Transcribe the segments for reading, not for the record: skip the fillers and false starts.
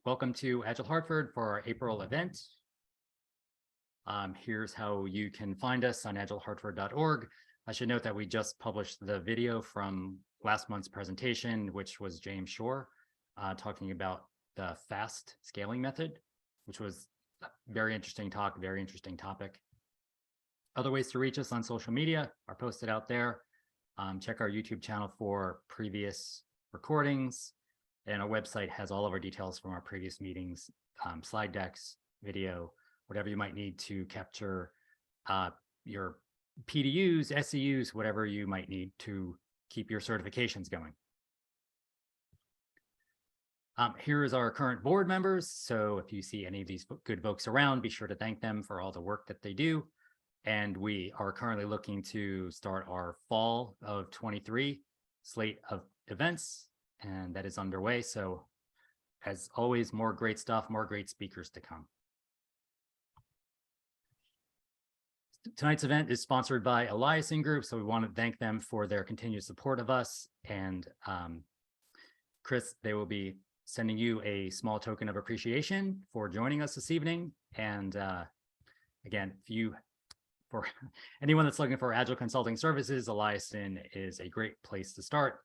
Welcome to Agile Hartford for our April event. Here's how you can find us on agilehartford.org. I should note that we just published the video from last month's presentation, which was James Shore talking about the fast scaling method, which was a very interesting talk, very interesting topic. Other ways to reach us on social media are posted out there. Check our YouTube channel for previous recordings. And our website has all of our details from our previous meetings, slide decks, video, whatever you might need to capture your PDUs, SEUs, whatever you might need to keep your certifications going. Here is our current board members. So if you see any of these good folks around, be sure to thank them for all the work that they do. And we are currently looking to start our fall of 23 slate of events. And that is underway. So as always, more great stuff, more great speakers to come. Tonight's event is sponsored by Eliason Group. So we want to thank them for their continued support of us. And Chris, they will be sending you a small token of appreciation for joining us this evening. And again, for anyone that's looking for Agile consulting services, Eliason is a great place to start.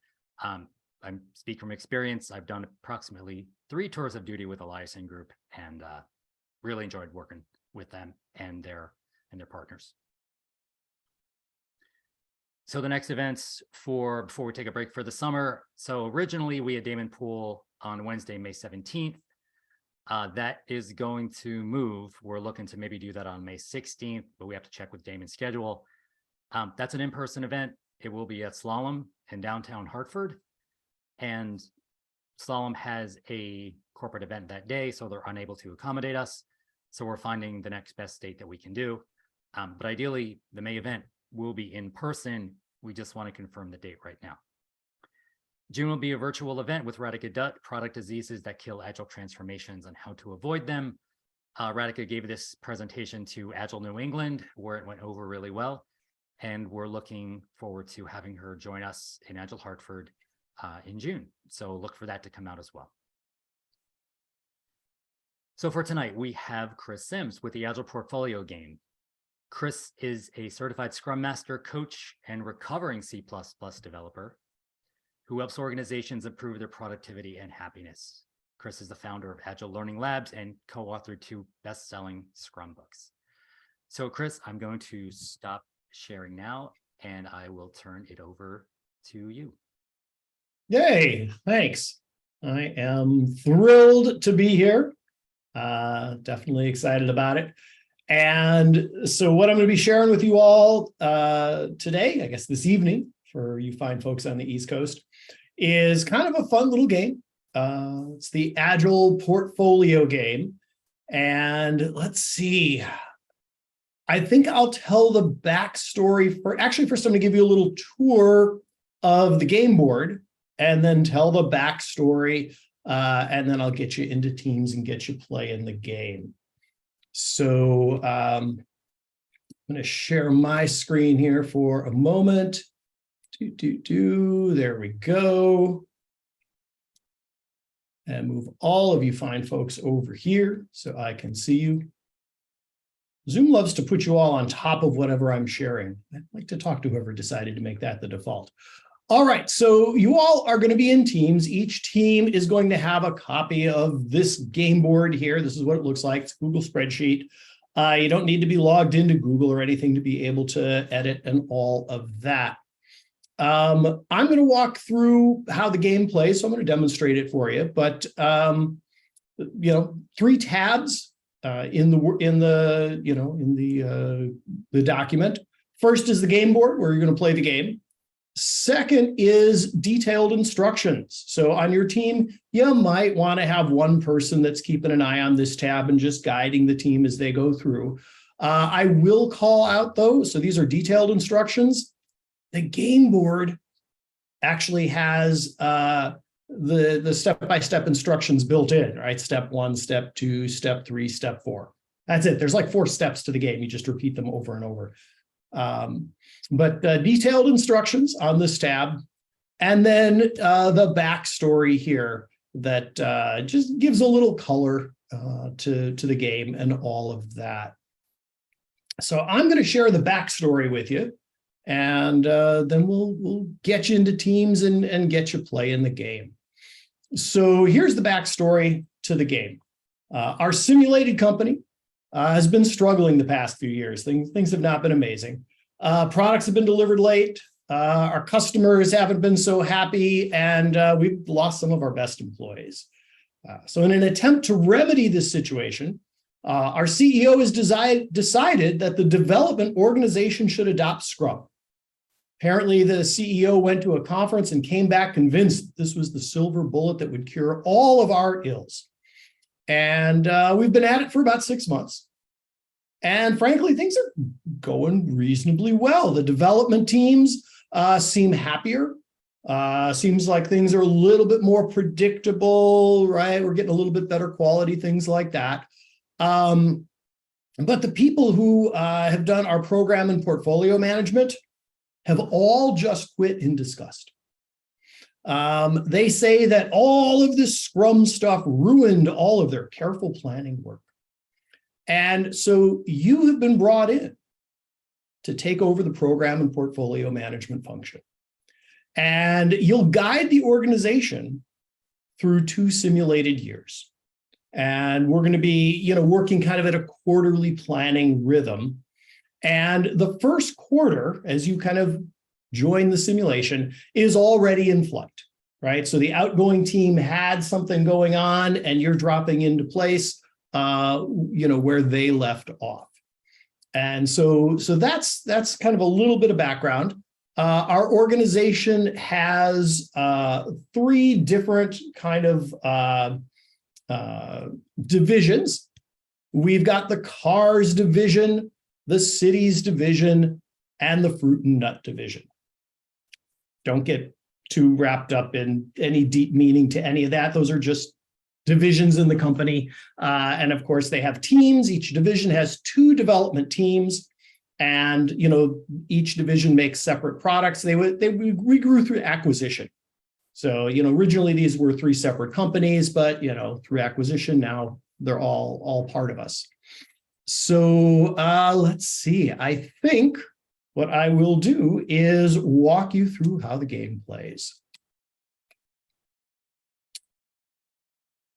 I speak from experience. I've done approximately 3 tours of duty with Eliason Group and really enjoyed working with them and their partners. So the next events before we take a break for the summer. So originally we had Damon Pool on Wednesday, May 17th. That is going to move. We're looking to maybe do that on May 16th, but we have to check with Damon's schedule. That's an in-person event. It will be at Slalom in downtown Hartford. And Slalom has a corporate event that day, so they're unable to accommodate us. So we're finding the next best date that we can do. But ideally, the May event will be in person. We just want to confirm the date right now. June will be a virtual event with Radhika Dutt, product diseases that kill Agile transformations and how to avoid them. Radhika gave this presentation to Agile New England, where it went over really well. And we're looking forward to having her join us in Agile Hartford in June. So look for that to come out as well. So for tonight, we have Chris Sims with the Agile Portfolio Game. Chris is a certified Scrum Master, coach, and recovering C++ developer who helps organizations improve their productivity and happiness. Chris is the founder of Agile Learning Labs and co-authored 2 best-selling Scrum books. So Chris, I'm going to stop sharing now, and I will turn it over to you. Yay, thanks. I am thrilled to be here. Definitely excited about it. And so what I'm going to be sharing with you all today, I guess this evening, for you fine folks on the East Coast, is kind of a fun little game. It's the Agile Portfolio Game. And let's see. I think I'll tell the backstory first I'm going to give you a little tour of the game board, and then tell the backstory, and then I'll get you into teams and get you playing the game. So I'm going to share my screen here for a moment. There we go. And move all of you fine folks over here so I can see you. Zoom loves to put you all on top of whatever I'm sharing. I'd like to talk to whoever decided to make that the default. All right, so you all are going to be in teams. Each team is going to have a copy of this game board here. This is what it looks like. It's a Google spreadsheet. You don't need to be logged into Google or anything to be able to edit and all of that. I'm going to walk through how the game plays, so I'm going to demonstrate it for you. But 3 tabs in the document. First is the game board, where you're going to play the game. Second is detailed instructions. So on your team, you might want to have one person that's keeping an eye on this tab and just guiding the team as they go through. I will call out those. So these are detailed instructions. The game board actually has the step-by-step instructions built in, right? Step 1, step 2, step 3, step 4. That's it. There's like 4 steps to the game. You just repeat them over and over. But detailed instructions on this tab, and then the backstory here. that just gives a little color to the game and all of that. So I'm going to share the backstory with you, and then we'll get you into teams and get you playing the game. So here's the backstory to the game. Our simulated company has been struggling the past few years. Things have not been amazing. Products have been delivered late. Our customers haven't been so happy, and we've lost some of our best employees. So in an attempt to remedy this situation, our CEO has decided that the development organization should adopt Scrum. Apparently, the CEO went to a conference and came back convinced this was the silver bullet that would cure all of our ills. And we've been at it for about 6 months. And frankly, things are going reasonably well. The development teams seem happier. Seems like things are a little bit more predictable, right? We're getting a little bit better quality, things like that. But the people who have done our program and portfolio management have all just quit in disgust. They say that all of this Scrum stuff ruined all of their careful planning work. And so you have been brought in to take over the program and portfolio management function. And you'll guide the organization through 2 simulated years. And we're going to be, working kind of at a quarterly planning rhythm. And the first quarter, as you kind of join the simulation, is already in flight, right? So the outgoing team had something going on, and you're dropping into place, where they left off. And so that's kind of a little bit of background. Our organization has 3 different kind of divisions. We've got the cars division, the cities division, and the fruit and nut division. Don't get too wrapped up in any deep meaning to any of that. Those are just divisions in the company. And of course, they have teams. Each division has 2 development teams. And, each division makes separate products. We grew through acquisition. So, originally these were 3 separate companies, but, through acquisition, now they're all part of us. So let's see. I think what I will do is walk you through how the game plays.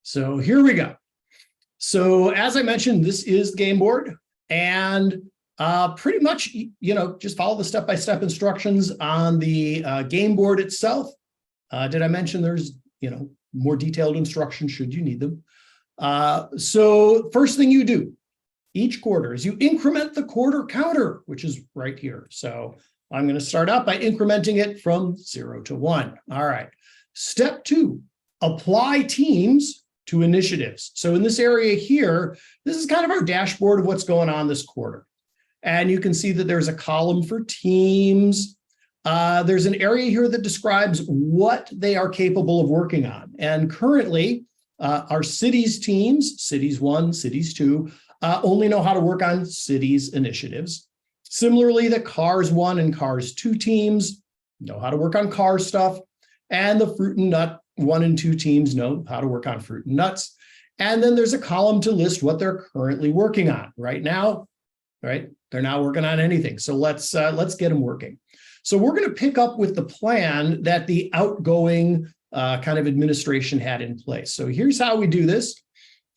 So here we go. So as I mentioned, this is the game board, and pretty much, just follow the step-by-step instructions on the game board itself. Did I mention there's, more detailed instructions should you need them? So first thing you do each quarter is you increment the quarter counter, which is right here. So I'm going to start out by incrementing it from 0 to 1. All right. Step 2, apply teams to initiatives. So in this area here, this is kind of our dashboard of what's going on this quarter. And you can see that there's a column for teams. There's an area here that describes what they are capable of working on. And currently, our cities teams, cities 1, cities 2, only know how to work on cities initiatives. Similarly, the cars 1 and cars 2 teams know how to work on car stuff. And the fruit and nut 1 and 2 teams know how to work on fruit and nuts. And then there's a column to list what they're currently working on right now, right? They're not working on anything. So let's get them working. So we're going to pick up with the plan that the outgoing kind of administration had in place. So here's how we do this.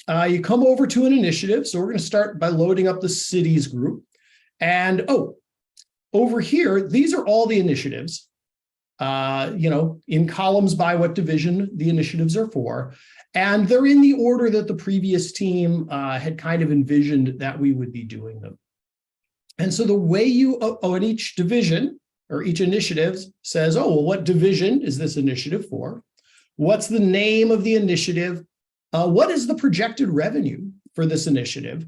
You come over to an initiative. So we're going to start by loading up the cities group. And over here, these are all the initiatives, in columns by what division the initiatives are for. And they're in the order that the previous team had kind of envisioned that we would be doing them. And so the way you, in each division or each initiative says, what division is this initiative for? What's the name of the initiative? What is the projected revenue for this initiative?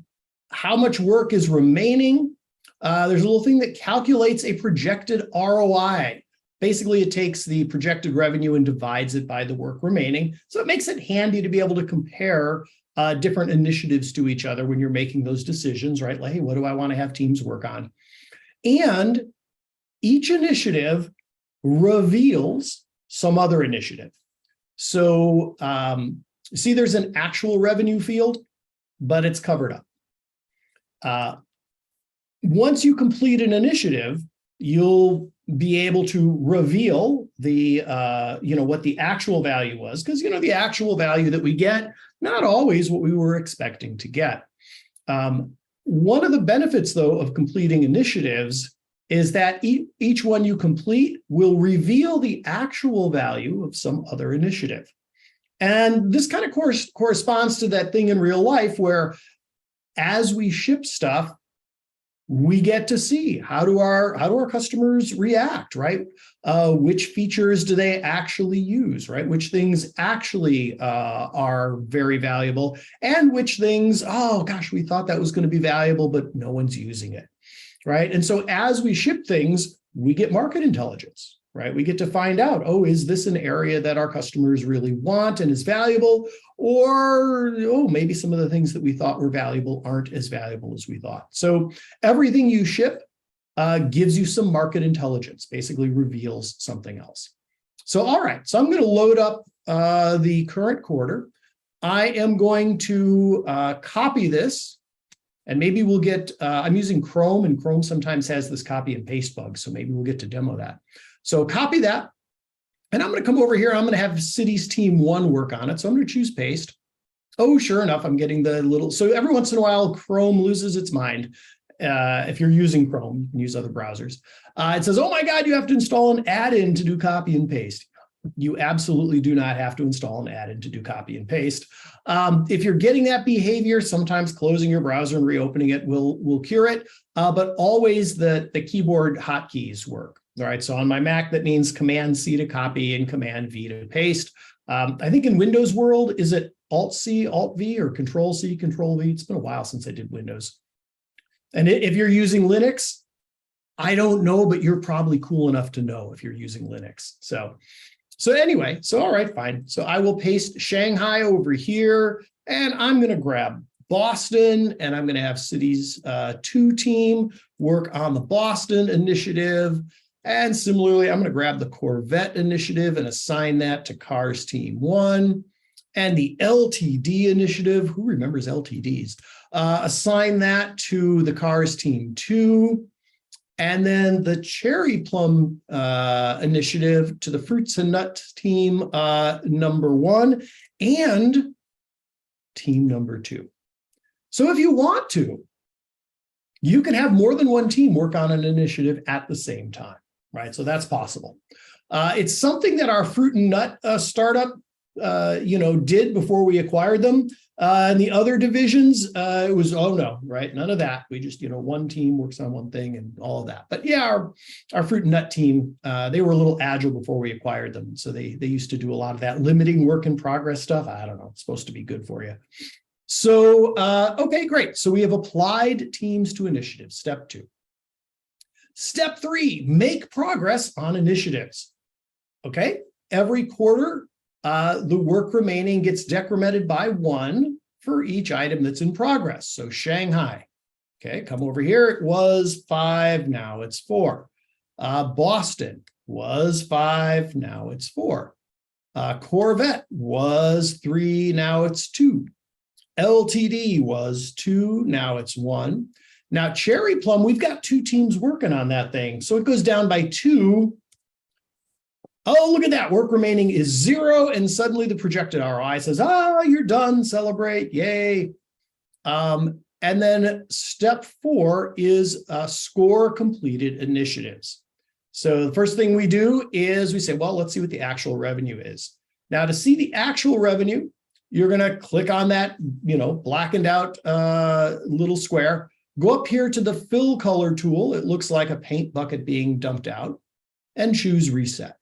How much work is remaining? There's a little thing that calculates a projected ROI. Basically, it takes the projected revenue and divides it by the work remaining. So it makes it handy to be able to compare different initiatives to each other when you're making those decisions, right? Like, hey, what do I want to have teams work on? And each initiative reveals some other initiative. So see, there's an actual revenue field, but it's covered up. Once you complete an initiative, you'll be able to reveal the, what the actual value was, because, the actual value that we get, not always what we were expecting to get. One of the benefits, though, of completing initiatives is that each one you complete will reveal the actual value of some other initiative. And this kind of corresponds to that thing in real life where as we ship stuff, we get to see how do our customers react, right? Which features do they actually use, right? Which things actually are very valuable, and which things, oh gosh, we thought that was going to be valuable, but no one's using it, right? And so as we ship things, we get market intelligence, right? We get to find out, oh, is this an area that our customers really want and is valuable? Or, oh, maybe some of the things that we thought were valuable aren't as valuable as we thought. So everything you ship gives you some market intelligence, basically reveals something else. So, all right, so I'm going to load up the current quarter. I am going to copy this. And maybe we'll get, I'm using Chrome, and Chrome sometimes has this copy and paste bug. So maybe we'll get to demo that. So copy that. And I'm going to come over here. I'm going to have Cities Team 1 work on it. So I'm going to choose paste. Oh, sure enough, I'm getting the little, so every once in a while, Chrome loses its mind. If you're using Chrome, you can use other browsers. It says, oh my God, you have to install an add-in to do copy and paste. You absolutely do not have to install an add-in to do copy and paste. If you're getting that behavior, sometimes closing your browser and reopening it will cure it, but always the keyboard hotkeys work. All right, so on my Mac, that means Command-C to copy and Command-V to paste. I think in Windows world, is it Alt-C, Alt-V, or Control-C, Control-V? It's been a while since I did Windows. And if you're using Linux, I don't know, but you're probably cool enough to know if you're using Linux. So anyway, so all right, fine. So I will paste Shanghai over here, and I'm going to grab Boston, and I'm going to have Cities 2 team work on the Boston initiative. And similarly, I'm going to grab the Corvette initiative and assign that to Cars Team 1. And the LTD initiative, who remembers LTDs? Assign that to the Cars Team 2. And then the Cherry Plum initiative to the Fruits and Nuts team number 1 and team number 2. So if you want to, you can have more than one team work on an initiative at the same time, right? So that's possible. It's something that our Fruit and Nut startup, did before we acquired them. And the other divisions, it was, oh no, right? None of that. We just, one team works on one thing and all of that. But yeah, our Fruit and Nut team, they were a little agile before we acquired them. So they used to do a lot of that limiting work in progress stuff. I don't know, it's supposed to be good for you. So, okay, great. So we have applied teams to initiatives, step 2. Step 3, make progress on initiatives. Okay, every quarter, the work remaining gets decremented by 1 for each item that's in progress. So Shanghai, okay, come over here. It was 5, now it's 4. Boston was 5, now it's 4. Corvette was 3, now it's 2. LTD was 2, now it's 1. Now Cherry Plum, we've got 2 teams working on that thing. So it goes down by 2. Oh, look at that. Work remaining is 0. And suddenly the projected ROI says, you're done. Celebrate. Yay. And then step 4 is score completed initiatives. So the first thing we do is we say, well, let's see what the actual revenue is. Now to see the actual revenue, you're going to click on that, blackened out little square. Go up here to the fill color tool. It looks like a paint bucket being dumped out, and choose reset.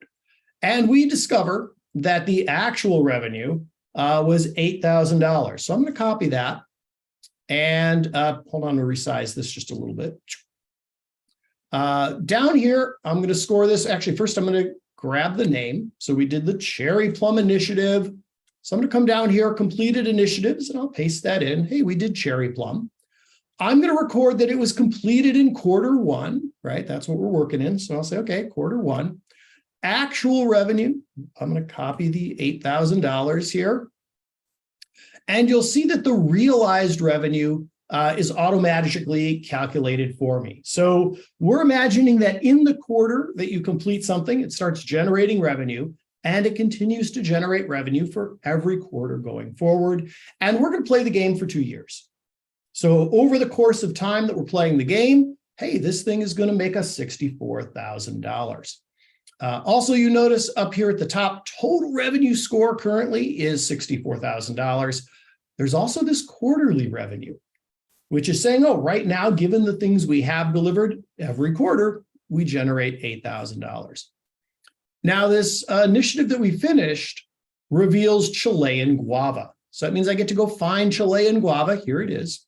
And we discover that the actual revenue was $8,000. So I'm going to copy that and hold on to resize this just a little bit. Down here, I'm going to score this. Actually, first I'm going to grab the name. So we did the Cherry Plum initiative. So I'm going to come down here, completed initiatives, and I'll paste that in. Hey, we did Cherry Plum. I'm going to record that it was completed in quarter 1, right? That's what we're working in. So I'll say, okay, quarter 1. actual revenue. I'm going to copy the $8,000 here. And you'll see that the realized revenue is automatically calculated for me. So we're imagining that in the quarter that you complete something, it starts generating revenue, and it continues to generate revenue for every quarter going forward. And we're going to play the game for 2 years. So over the course of time that we're playing the game, hey, this thing is going to make us $64,000. Also, you notice up here at the top, total revenue score currently is $64,000. There's also this quarterly revenue, which is saying, oh, right now, given the things we have delivered every quarter, we generate $8,000. Now, this initiative that we finished reveals Chilean guava. So that means I get to go find Chilean guava. Here it is.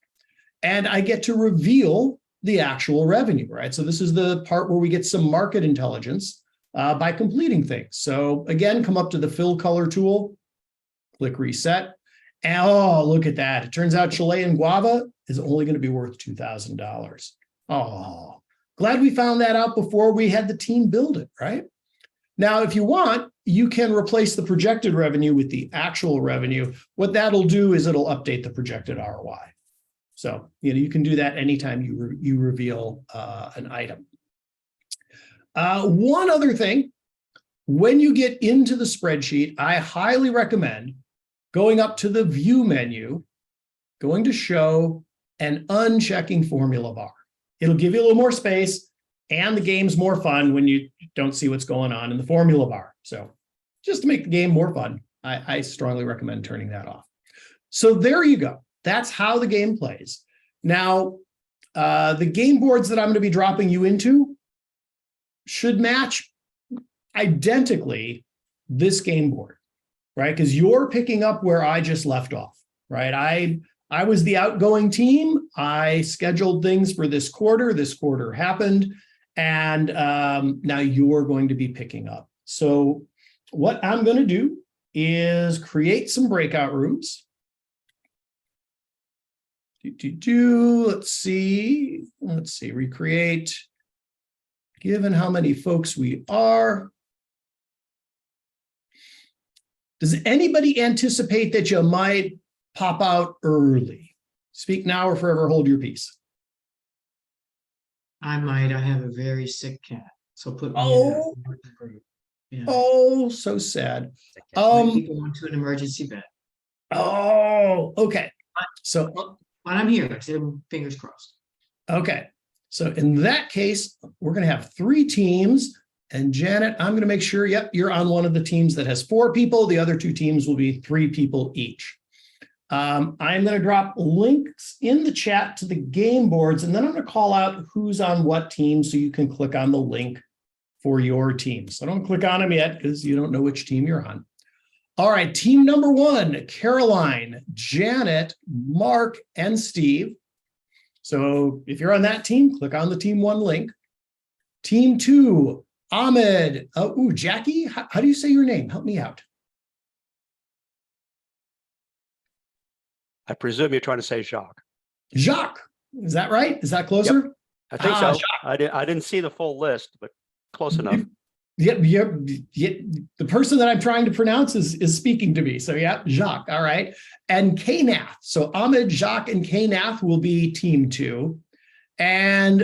And I get to reveal the actual revenue, right? So this is the part where we get some market intelligence by completing things. So again, come up to the fill color tool, click reset. And oh, look at that. It turns out Chilean guava is only going to be worth $2,000. Oh, glad we found that out before we had the team build it, right? Now, if you want, you can replace the projected revenue with the actual revenue. What that'll do is it'll update the projected ROI. So, you can do that anytime you reveal an item. One other thing, when you get into the spreadsheet, I highly recommend going up to the view menu, going to show, and unchecking formula bar. It'll give you a little more space, and the game's more fun when you don't see what's going on in the formula bar. So just to make the game more fun, I strongly recommend turning that off. So there you go. That's how the game plays. Now, the game boards that I'm going to be dropping you into should match identically this game board, right? Because you're picking up where I just left off, right? I was the outgoing team. I scheduled things for this quarter. This quarter happened. And now you're going to be picking up. So what I'm going to do is create some breakout rooms. Let's see, recreate, given how many folks we are. Does anybody anticipate that you might pop out early? Speak now or forever hold your peace. I might. I have a very sick cat, so put me Oh, in a group. Yeah. Oh, so sad. Might be going to an emergency vet. Oh, okay. So, but I'm here. So fingers crossed. Okay. So in that case, we're going to have 3 teams. And Janet, I'm going to make sure, yep, you're on one of the teams that has 4 people. The other 2 teams will be 3 people each. I'm going to drop links in the chat to the game boards, and then I'm going to call out who's on what team so you can click on the link for your team. So don't click on them yet because you don't know which team you're on. All right, team number 1, Caroline, Janet, Mark, and Steve. So if you're on that team, click on the team 1 link. Team 2, Ahmed. Jackie, how do you say your name? Help me out. I presume you're trying to say Jacques. Jacques, is that right? Is that closer? Yep. I think so. Jacques. I didn't see the full list, but close enough. Yep. The person that I'm trying to pronounce is speaking to me. So yeah, Jacques. All right. And Knath. So Ahmed, Jacques, and Knath will be team 2. And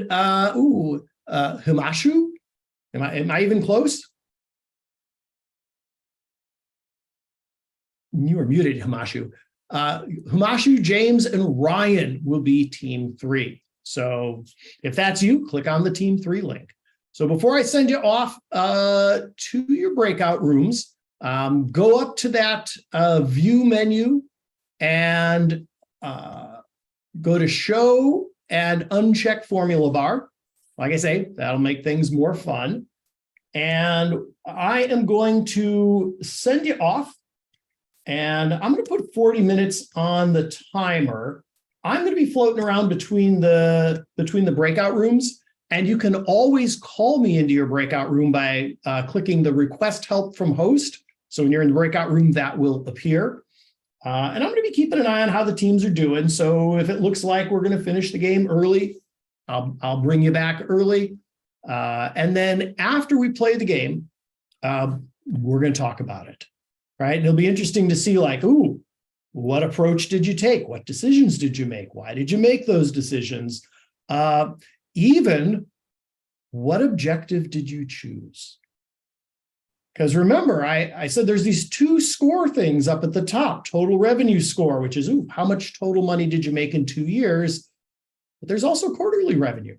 Himashu. Am I even close? You are muted, Himashu. Himashu, James, and Ryan will be team 3. So if that's you, click on the team 3 link. So before I send you off to your breakout rooms, go up to that view menu and go to show and uncheck formula bar. Like I say, that'll make things more fun. And I am going to send you off. And I'm going to put 40 minutes on the timer. I'm going to be floating around between the breakout rooms, and you can always call me into your breakout room by clicking the request help from host. So when you're in the breakout room, that will appear. And I'm going to be keeping an eye on how the teams are doing. So if it looks like we're going to finish the game early, I'll bring you back early. And then after we play the game, we're going to talk about it, right? And it'll be interesting to see like, ooh, what approach did you take? What decisions did you make? Why did you make those decisions? Even what objective did you choose? Because remember, I said there's these two score things up at the top, total revenue score, which is, ooh, how much total money did you make in 2 years? But there's also quarterly revenue.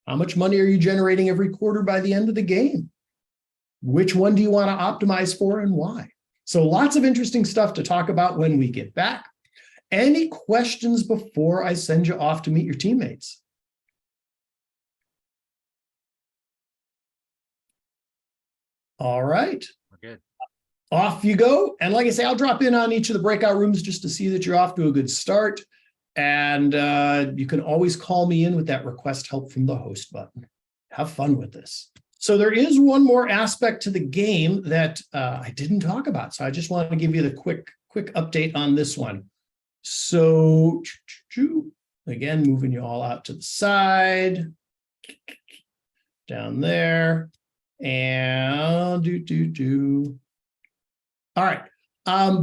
How much money are you generating every quarter by the end of the game? Which one do you want to optimize for and why? So lots of interesting stuff to talk about when we get back. Any questions before I send you off to meet your teammates? All right. We're good. Off you go. And like I say, I'll drop in on each of the breakout rooms just to see that you're off to a good start. And you can always call me in with that request help from the host button. Have fun with this. So there is one more aspect to the game that I didn't talk about. So I just wanted to give you the quick update on this one. So again, moving you all out to the side, down there, and All right.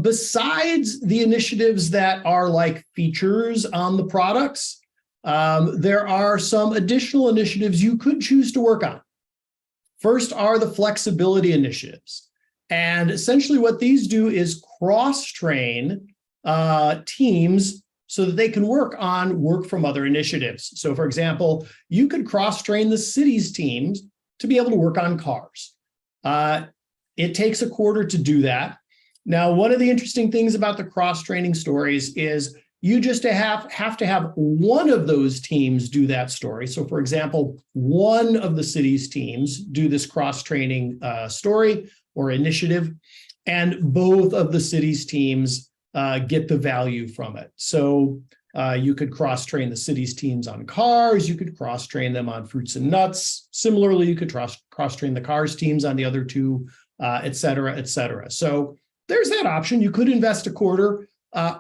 Besides the initiatives that are like features on the products, there are some additional initiatives you could choose to work on. First are the flexibility initiatives. And essentially what these do is cross-train teams so that they can work from other initiatives. So for example, you could cross-train the cities teams to be able to work on cars. It takes a quarter to do that. Now, one of the interesting things about the cross-training stories is you just have to have one of those teams do that story. So for example, one of the city's teams do this cross-training story or initiative, and both of the city's teams get the value from it. So you could cross-train the city's teams on cars, you could cross-train them on fruits and nuts. Similarly, you could cross-train the cars teams on the other two, et cetera, et cetera. So there's that option. You could invest a quarter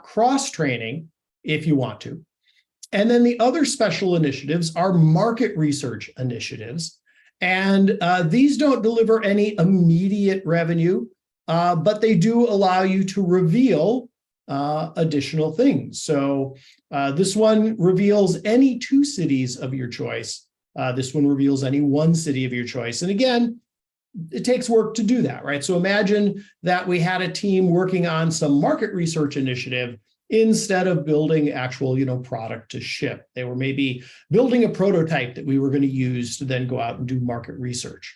cross-training if you want to. And then the other special initiatives are market research initiatives. And these don't deliver any immediate revenue, but they do allow you to reveal additional things. So this one reveals any 2 cities of your choice. This one reveals any 1 city of your choice. And again, it takes work to do that, right? So imagine that we had a team working on some market research initiative instead of building actual, product to ship. They were maybe building a prototype that we were going to use to then go out and do market research.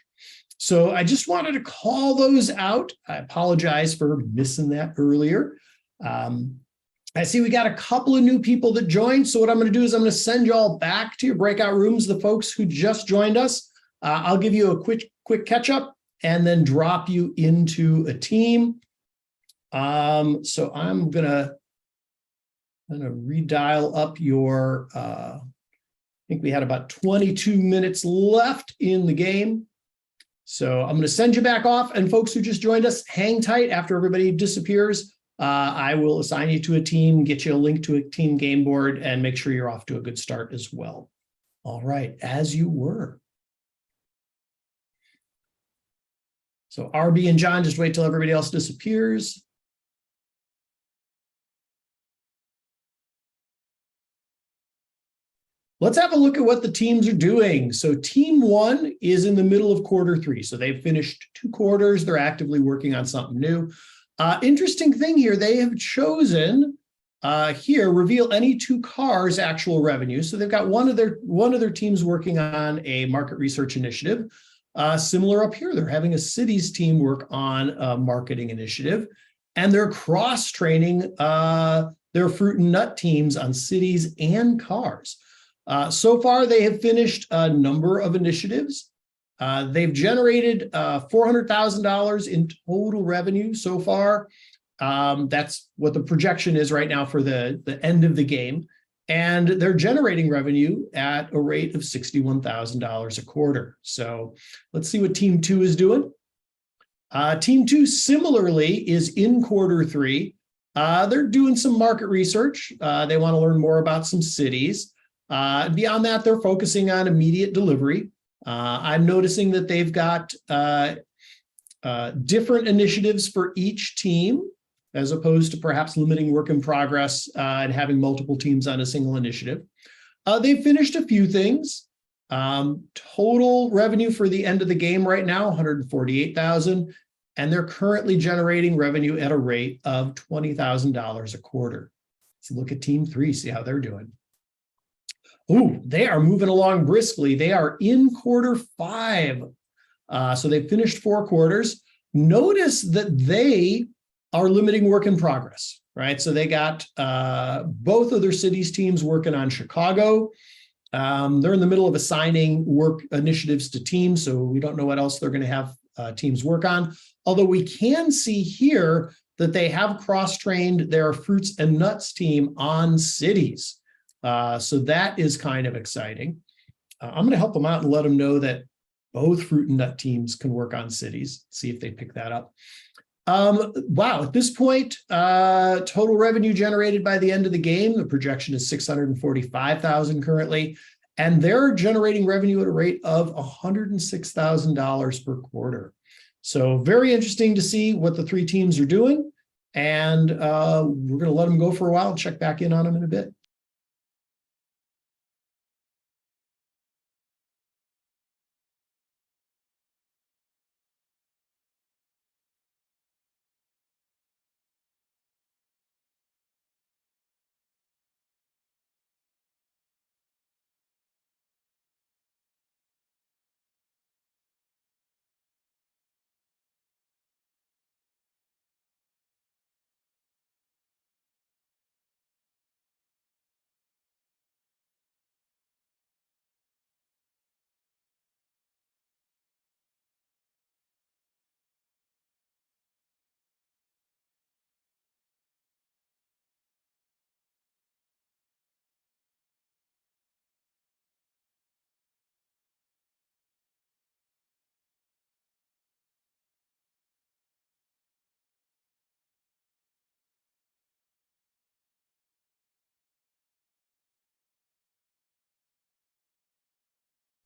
So I just wanted to call those out. I apologize for missing that earlier. I see we got a couple of new people that joined. So what I'm going to do is I'm going to send you all back to your breakout rooms, the folks who just joined us. I'll give you a quick catch up and then drop you into a team. So I'm gonna redial up your, I think we had about 22 minutes left in the game. So I'm gonna send you back off, and folks who just joined us, hang tight. After everybody disappears, I will assign you to a team, get you a link to a team game board, and make sure you're off to a good start as well. All right, as you were. So RB and John, just wait till everybody else disappears. Let's have a look at what the teams are doing. So team 1 is in the middle of quarter 3. So they've finished 2 quarters. They're actively working on something new. Interesting thing here, they have chosen here, reveal any 2 cars actual revenue. So they've got one of their teams working on a market research initiative. Similar up here, they're having a cities team work on a marketing initiative, and they're cross-training their fruit and nut teams on cities and cars. So far, they have finished a number of initiatives. They've generated $400,000 in total revenue so far. That's what the projection is right now for the end of the game. And they're generating revenue at a rate of $61,000 a quarter. So let's see what Team 2 is doing. Team 2 similarly is in quarter 3. They're doing some market research. They want to learn more about some cities. Beyond that, they're focusing on immediate delivery. I'm noticing that they've got different initiatives for each team, as opposed to perhaps limiting work in progress and having multiple teams on a single initiative. They finished a few things. Total revenue for the end of the game right now, 148,000, and they're currently generating revenue at a rate of $20,000 a quarter. Let's look at team 3, see how they're doing. Ooh, they are moving along briskly. They are in quarter 5. So they finished 4 quarters. Notice that they are limiting work in progress, right? So they got both of their cities teams working on Chicago. They're in the middle of assigning work initiatives to teams, so we don't know what else they're going to have teams work on. Although we can see here that they have cross-trained their fruits and nuts team on cities. So that is kind of exciting. I'm going to help them out and let them know that both fruit and nut teams can work on cities, see if they pick that up. Wow, at this point, total revenue generated by the end of the game, the projection is 645,000 currently, and they're generating revenue at a rate of $106,000 per quarter. So very interesting to see what the 3 teams are doing, and we're going to let them go for a while and check back in on them in a bit.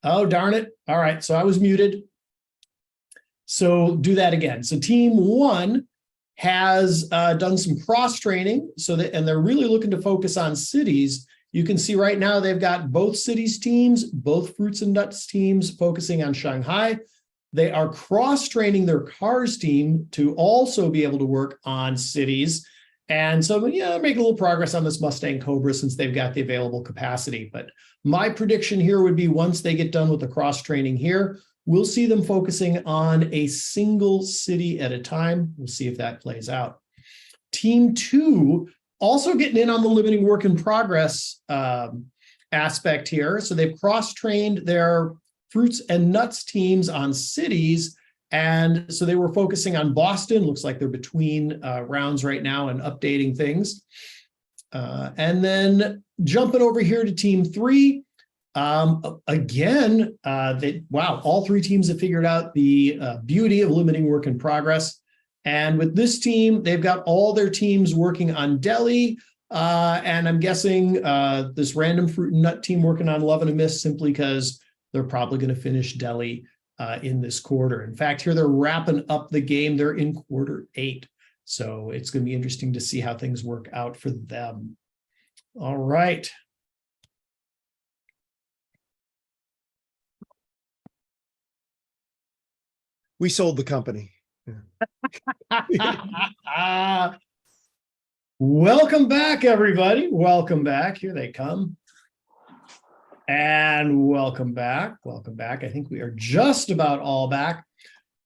Oh, darn it. All right, so I was muted. So do that again. So team 1 has done some cross-training, and they're really looking to focus on cities. You can see right now they've got both cities teams, both fruits and nuts teams focusing on Shanghai. They are cross-training their cars team to also be able to work on cities. And so, yeah, making a little progress on this Mustang Cobra since they've got the available capacity. But my prediction here would be once they get done with the cross-training here, we'll see them focusing on a single city at a time. We'll see if that plays out. Team 2 also getting in on the limiting work in progress aspect here. So they've cross-trained their fruits and nuts teams on cities. And so they were focusing on Boston. Looks like they're between rounds right now and updating things. And then jumping over here to team 3. Again, all 3 teams have figured out the beauty of limiting work in progress. And with this team, they've got all their teams working on Delhi. And I'm guessing this random fruit and nut team working on Love and a Miss simply because they're probably going to finish Delhi in this quarter. In fact, here they're wrapping up the game. They're in quarter 8. So it's going to be interesting to see how things work out for them. All right. We sold the company. Welcome back, everybody. Welcome back. Here they come. And welcome back. Welcome back. I think we are just about all back.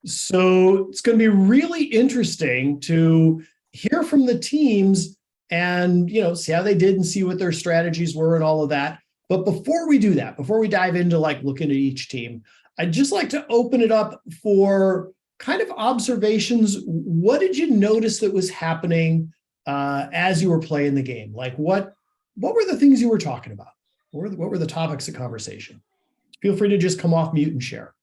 So it's going to be really interesting to hear from the teams and, see how they did and see what their strategies were and all of that. But before we do that, before we dive into looking at each team, I'd just like to open it up for kind of observations. What did you notice that was happening as you were playing the game? What were the things you were talking about? What were the topics of conversation? Feel free to just come off mute and share.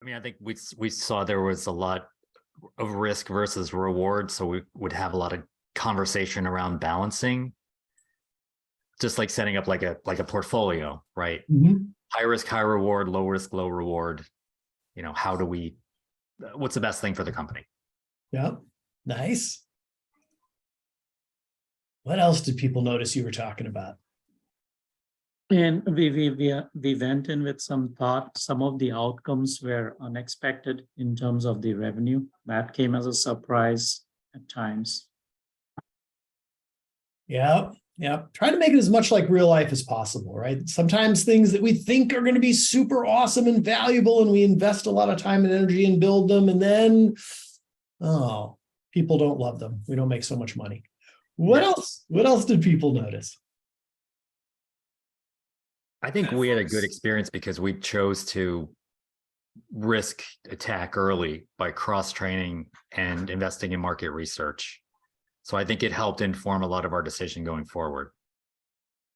I mean, I think we saw there was a lot of risk versus reward, so we would have a lot of conversation around balancing, just like setting up like a portfolio, right? Mm-hmm. High risk, high reward, low risk, low reward. how do we, what's the best thing for the company? Yep. Nice. What else did people notice you were talking about? And we went in with some thought. Some of the outcomes were unexpected in terms of the revenue. That came as a surprise at times. Yep. Yep. Try to make it as much like real life as possible, right? Sometimes things that we think are going to be super awesome and valuable, and we invest a lot of time and energy and build them, and then, oh, people don't love them. We don't make so much money. What else? What else did people notice? I think we had a good experience because we chose to risk attack early by cross-training and investing in market research. So I think it helped inform a lot of our decision going forward.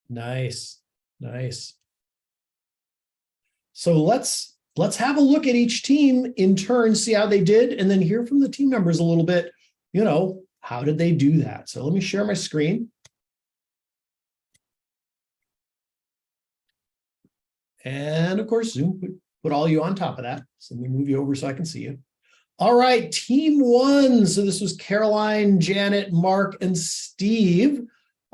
Nice. Nice. So let's have a look at each team in turn, see how they did, and then hear from the team members a little bit, how did they do that? So let me share my screen. And of course, Zoom put all you on top of that. So let me move you over so I can see you. All right, team one. So this was Caroline, Janet, Mark, and Steve.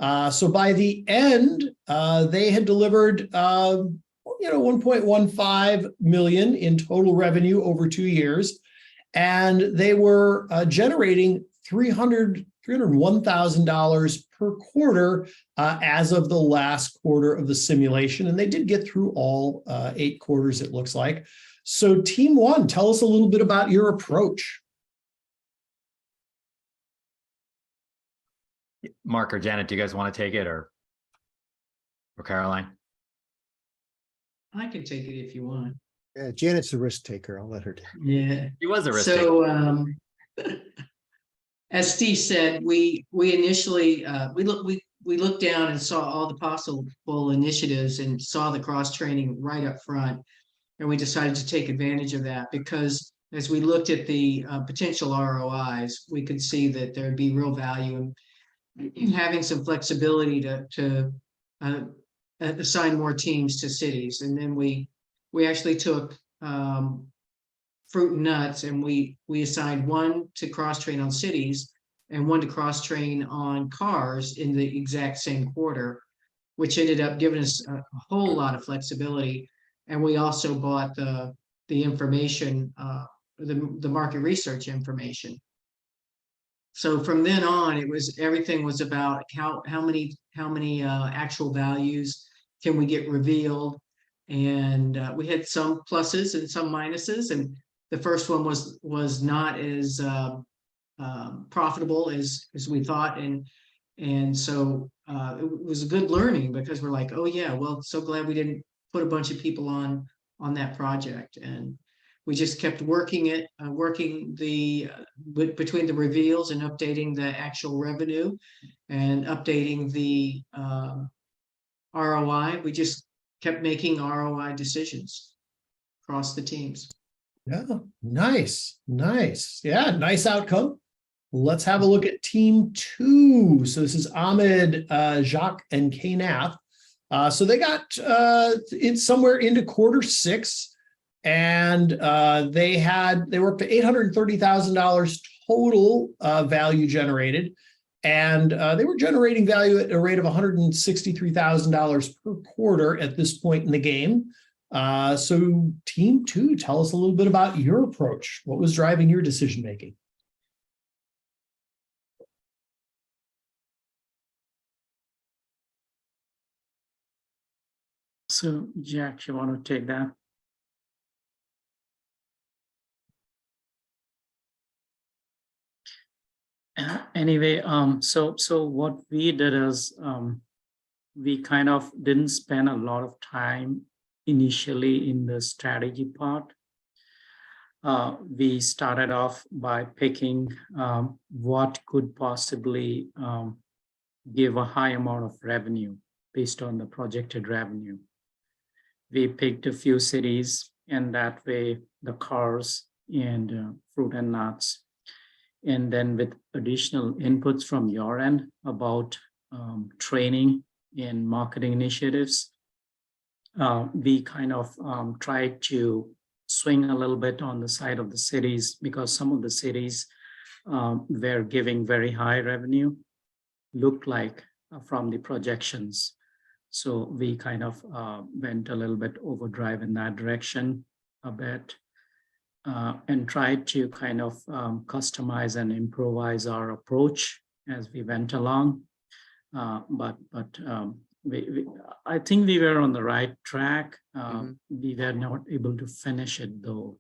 So by the end, they had delivered, 1.15 million in total revenue over 2 years. And they were generating $301,000 per quarter as of the last quarter of the simulation. And they did get through all 8 quarters, it looks like. So team one, tell us a little bit about your approach. Mark or Janet, do you guys want to take it, or Caroline? I can take it if you want. Yeah, Janet's a risk taker. I'll let her do it. Yeah. He was a risk taker. So, as Steve said, we initially we looked down and saw all the possible initiatives and saw the cross training right up front, and we decided to take advantage of that because as we looked at the potential ROIs, we could see that there'd be real value in having some flexibility to assign more teams to cities, and then we actually took fruit and nuts, and we assigned one to cross train on cities and one to cross train on cars in the exact same quarter, which ended up giving us a whole lot of flexibility. And we also bought the information, the market research information. So from then on, everything was about how many actual values can we get revealed, and we had some pluses and some minuses, and the first one was not as profitable as we thought, and so it was a good learning because we're like, oh yeah, well, so glad we didn't put a bunch of people on that project, and we just kept working between the reveals and updating the actual revenue and updating the ROI. We just kept making ROI decisions across the teams. Yeah, nice. Yeah, nice outcome. Let's have a look at team two. So this is Ahmed, Jacques, and Knath. So they got somewhere into quarter 6, and they were up to $830,000 total value generated, and they were generating value at a rate of $163,000 per quarter at this point in the game. So team two, tell us a little bit about your approach. What was driving your decision making? So Jack, you want to take that? Anyway, so what we did is we kind of didn't spend a lot of time initially in the strategy part. We started off by picking what could possibly give a high amount of revenue based on the projected revenue. We picked a few cities, and that way the cars and fruit and nuts. And then with additional inputs from your end about training and marketing initiatives, we kind of tried to swing a little bit on the side of the cities because some of the cities were giving very high revenue, looked like from the projections. So we kind of went a little bit overdrive in that direction a bit and tried to kind of customize and improvise our approach as we went along. I think we were on the right track. We were not able to finish it though.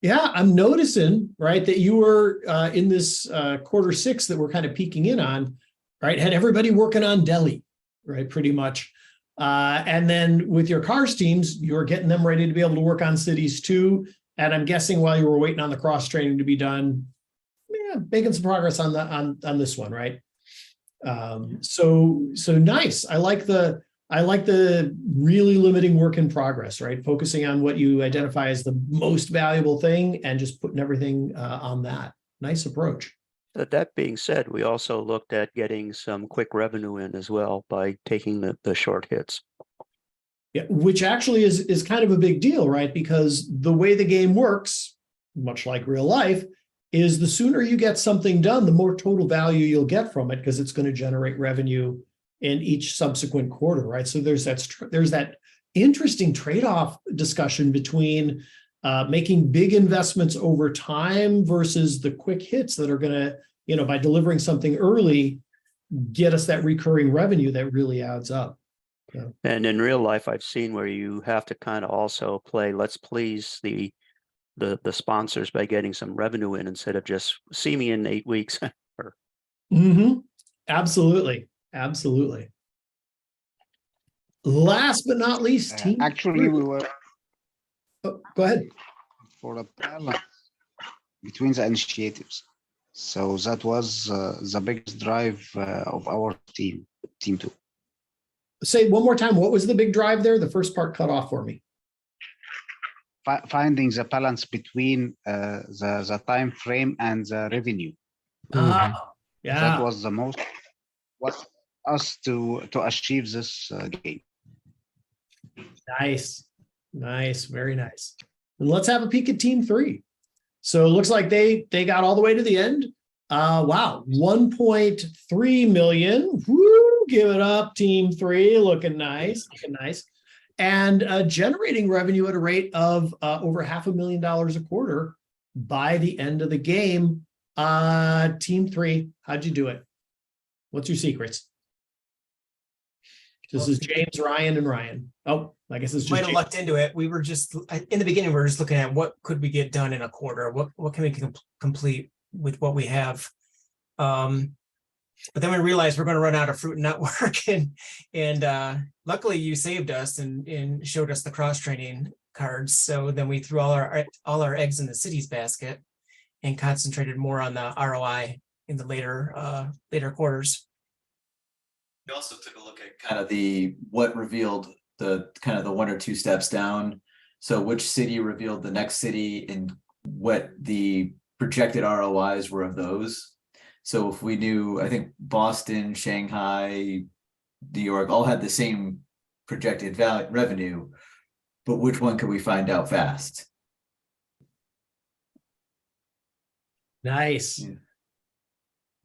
Yeah, I'm noticing, right, that you were in this quarter 6 that we're kind of peeking in on, right, had everybody working on Delhi, right, pretty much. And then with your cars teams, you're getting them ready to be able to work on cities too. And I'm guessing while you were waiting on the cross training to be done, yeah, making some progress on this one, right? So nice. I like the really limiting work in progress, right? Focusing on what you identify as the most valuable thing and just putting everything on that. Nice approach. That being said, we also looked at getting some quick revenue in as well by taking the short hits. Yeah, which actually is kind of a big deal, right? Because the way the game works, much like real life, is the sooner you get something done, the more total value you'll get from it because it's going to generate revenue in each subsequent quarter, right? So there's that interesting trade-off discussion between making big investments over time versus the quick hits that are going to, you know, by delivering something early, get us that recurring revenue that really adds up. Yeah. And in real life, I've seen where you have to kind of also play, let's please the sponsors by getting some revenue in instead of just see me in 8 weeks. Absolutely. Absolutely. Last but not least, team. Actually, we were Oh, go ahead. for a balance between the initiatives. So that was the biggest drive of our team 2. Say one more time, what was the big drive there? The first part cut off for me. Finding the balance between the time frame and the revenue. Yeah. That was the most was us to achieve this game. Nice. Very nice. And let's have a peek at team 3. So it looks like they got all the way to the end. Wow, 1.3 million. Woo, give it up, team 3. Looking nice. And generating revenue at a rate of over $500,000 a quarter by the end of the game. Team 3, how'd you do it? What's your secrets? This is James, Ryan, and Ryan. Oh, I guess it's just might have lucked into it. We were just in the beginning. We were just looking at what could we get done in a quarter. What can we complete with what we have. But then we realized we're going to run out of fruit and nut work, and luckily you saved us and showed us the cross training cards. So then we threw all our eggs in the cities basket and concentrated more on the ROI in the later quarters. We also took a look at kind of what revealed the kind of the 1 or 2 steps down. So which city revealed the next city and what the projected ROIs were of those. So if we knew, I think Boston, Shanghai, New York all had the same projected revenue, but which one could we find out fast? Nice. Yeah.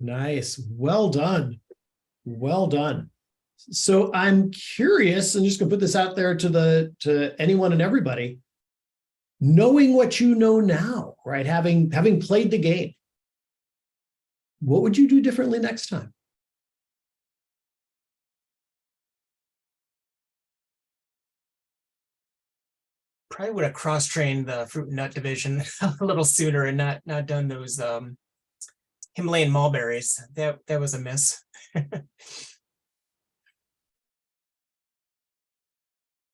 Nice. Well done. Well done. So I'm curious, and just gonna put this out there to anyone and everybody, knowing what you know now, right? Having played the game, what would you do differently next time? Probably would have cross-trained the fruit and nut division a little sooner and not done those Himalayan mulberries. That was a miss.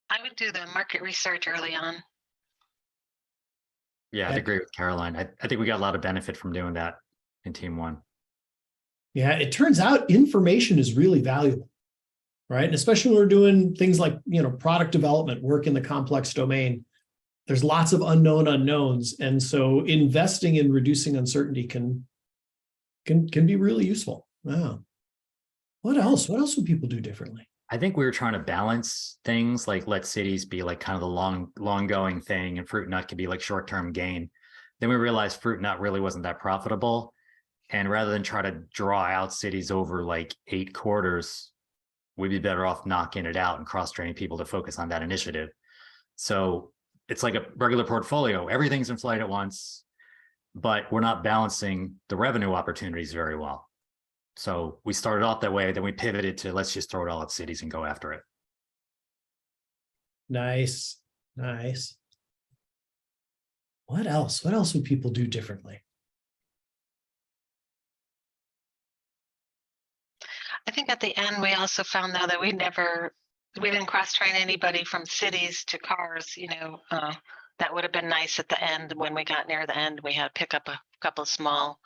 I would do the market research early on. Yeah, I'd agree with Caroline. I think we got a lot of benefit from doing that in team 1. Yeah, it turns out information is really valuable, right? And especially when we're doing things like, product development, work in the complex domain, there's lots of unknown unknowns. And so investing in reducing uncertainty can be really useful. Wow. What else? What else would people do differently? I think we were trying to balance things, like let cities be like kind of the long going thing, and fruit and nut could be like short-term gain. Then we realized fruit and nut really wasn't that profitable. And rather than try to draw out cities over like 8 quarters, we'd be better off knocking it out and cross-training people to focus on that initiative. So it's like a regular portfolio. Everything's in flight at once, but we're not balancing the revenue opportunities very well. So we started off that way, then we pivoted to let's just throw it all at cities and go after it. Nice, nice. What else? What else would people do differently? I think at the end, we also found out that we didn't cross-train anybody from cities to cars, that would have been nice at the end. When we got near the end, we had to pick up a couple of small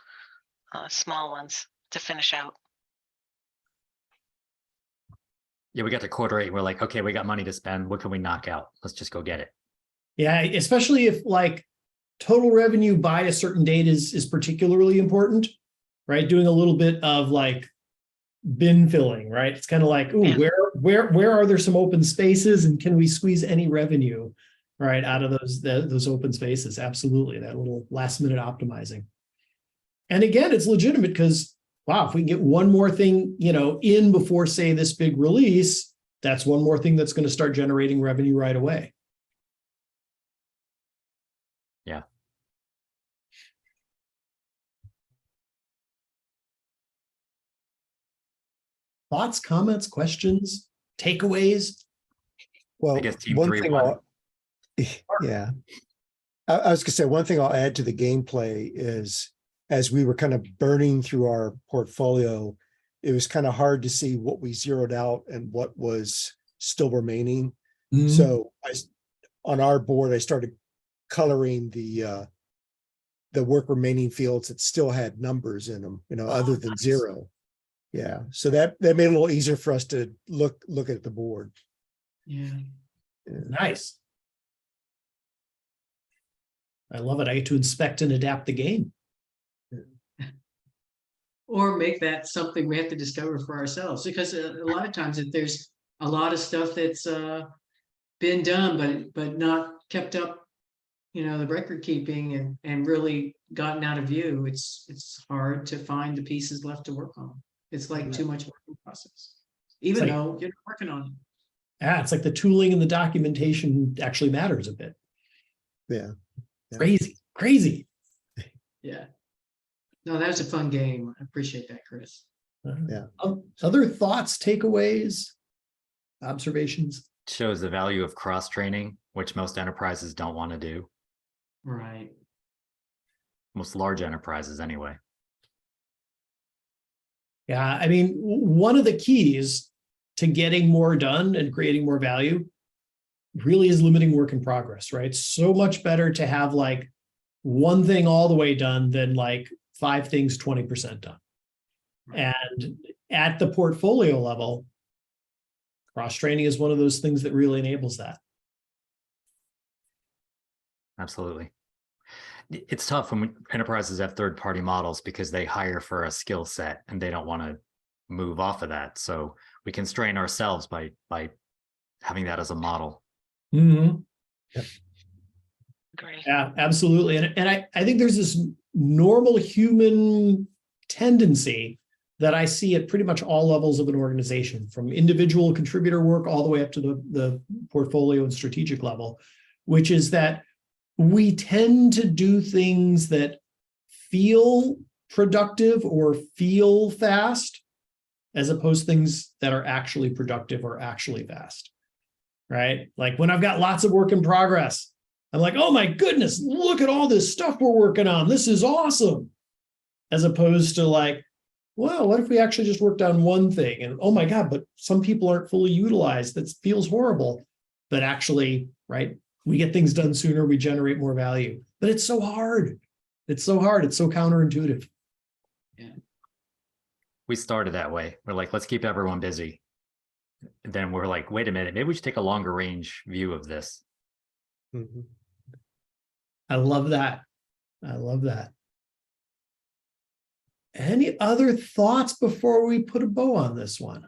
ones to finish out. Yeah, we got to quarter 8. We're like, okay, we got money to spend. What can we knock out? Let's just go get it. Yeah, especially if like total revenue by a certain date is particularly important, right? Doing a little bit of like bin filling, right? It's kind of like, ooh, Yeah. where are there some open spaces, and can we squeeze any revenue right out of those open spaces? Absolutely, that little last minute optimizing. And again, it's legitimate because wow, if we can get one more thing, in before say this big release, that's one more thing that's going to start generating revenue right away. Yeah. Thoughts, comments, questions, takeaways? Well, I guess team one 3 thing won. yeah. I was gonna say, one thing I'll add to the gameplay is, as we were kind of burning through our portfolio, it was kind of hard to see what we zeroed out and what was still remaining. Mhm. So on our board, I started coloring the work remaining fields that still had numbers in them, other than nice. 0. Yeah. So that made it a little easier for us to look at the board. Yeah. Nice. I love it. I get to inspect and adapt the game. Or make that something we have to discover for ourselves, because a lot of times if there's a lot of stuff that's been done, but not kept up, the record keeping and really gotten out of view, it's hard to find the pieces left to work on. It's like too much work in process, even like- though you're working on it. Yeah, it's like the tooling and the documentation actually matters a bit. Yeah. Yeah. Crazy. Yeah. No, that was a fun game. I appreciate that, Chris. Yeah. Other thoughts, takeaways, observations? Shows the value of cross-training, which most enterprises don't want to do. Right. Most large enterprises anyway. Yeah, I mean, one of the keys to getting more done and creating more value really is limiting work in progress, right? So much better to have like one thing all the way done than like 5 things 20% done. And at the portfolio level, cross-training is one of those things that really enables that. Absolutely. It's tough when enterprises have third-party models because they hire for a skill set and they don't want to move off of that. So we constrain ourselves by having that as a model. Mm-hmm. Great. Yeah, absolutely. And I think there's this normal human tendency that I see at pretty much all levels of an organization, from individual contributor work all the way up to the portfolio and strategic level, which is that we tend to do things that feel productive or feel fast, as opposed to things that are actually productive or actually fast, right? Like when I've got lots of work in progress, I'm like, oh my goodness, look at all this stuff we're working on. This is awesome. As opposed to like, well, what if we actually just worked on one thing? And oh my God, but some people aren't fully utilized. That feels horrible. But actually, right, we get things done sooner, we generate more value. But it's so hard. It's so hard. It's so counterintuitive. Yeah. We started that way. We're like, let's keep everyone busy. Then we're like, wait a minute, maybe we should take a longer range view of this. Mm-hmm. I love that. I love that. Any other thoughts before we put a bow on this one?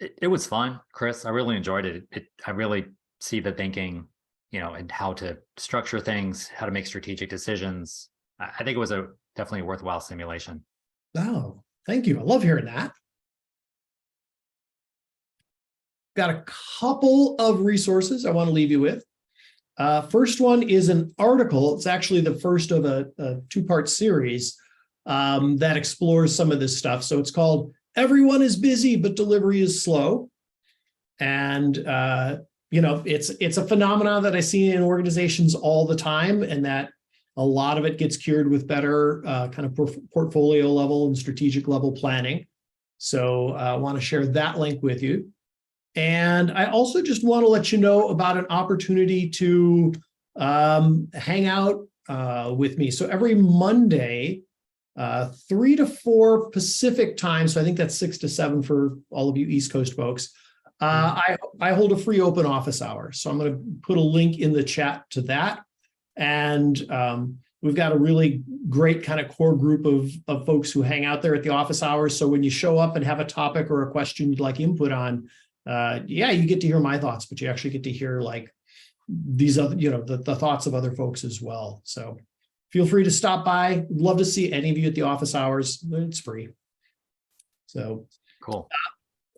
It was fun, Chris. I really enjoyed it. I really see the thinking, and how to structure things, how to make strategic decisions. I think it was definitely a worthwhile simulation. Oh, thank you. I love hearing that. Got a couple of resources I want to leave you with. First one is an article. It's actually the first of a two-part series that explores some of this stuff. So it's called "Everyone is Busy, but Delivery is Slow." And it's a phenomenon that I see in organizations all the time, and that a lot of it gets cured with better kind of portfolio level and strategic level planning. So I want to share that link with you. And I also just want to let you know about an opportunity to hang out with me. So every Monday, 3 to 4 Pacific time, so I think that's 6 to 7 for all of you East Coast folks, I hold a free open office hour. So I'm going to put a link in the chat to that. And we've got a really great kind of core group of folks who hang out there at the office hours. So when you show up and have a topic or a question you'd like input on, you get to hear my thoughts, but you actually get to hear like these other, the thoughts of other folks as well. So feel free to stop by. Love to see any of you at the office hours. It's free. So cool.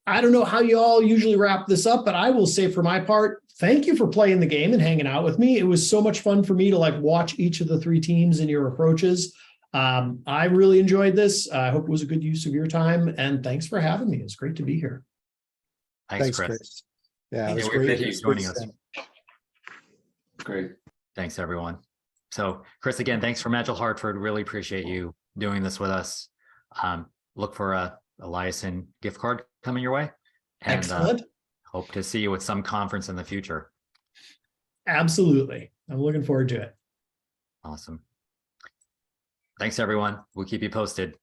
I don't know how you all usually wrap this up, but I will say for my part, thank you for playing the game and hanging out with me. It was so much fun for me to watch each of the 3 teams and your approaches. I really enjoyed this. I hope it was a good use of your time, and thanks for having me. It's great to be here. Thanks, Chris. Yeah, it was Thank great. you for joining us. Great. Thanks, everyone. So, Chris, again, thanks from Agile Hartford. Really appreciate you doing this with us. Look for a Eliason gift card coming your way. And Excellent. Hope to see you at some conference in the future. Absolutely. I'm looking forward to it. Awesome. Thanks, everyone. We'll keep you posted.